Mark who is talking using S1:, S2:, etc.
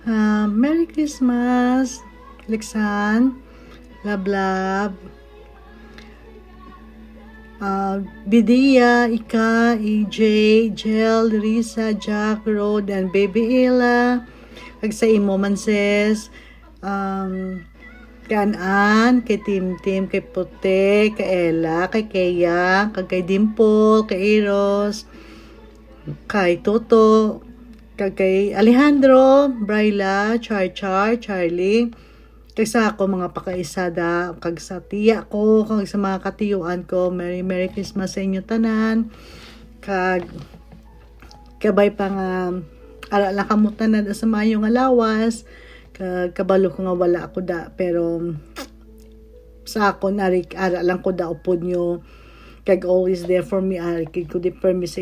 S1: Merry Christmas, Lexan, Lablab, Bidia, Ika, EJ, Jel, Risa, Jack, Rod, and Baby Ella, kag sa imo Manses, kay An, kay Tim, kay Puti, kay Ella, kay Keya, kay Dimple, kay Eros, kay Toto, kay Alejandro, Bryla, Charlie, kag sa ako mga pakaisada, kag sa tiya ko, kag sa mga katiyuan ko, Merry Christmas sa inyo tanan, kag kabay pa nga ara lang kamutan na sa mayo nga lawas, kag kabalo ko nga wala ako da, pero sa ako ara lang ko da upod nyo, kag always there for me, kag ko di permis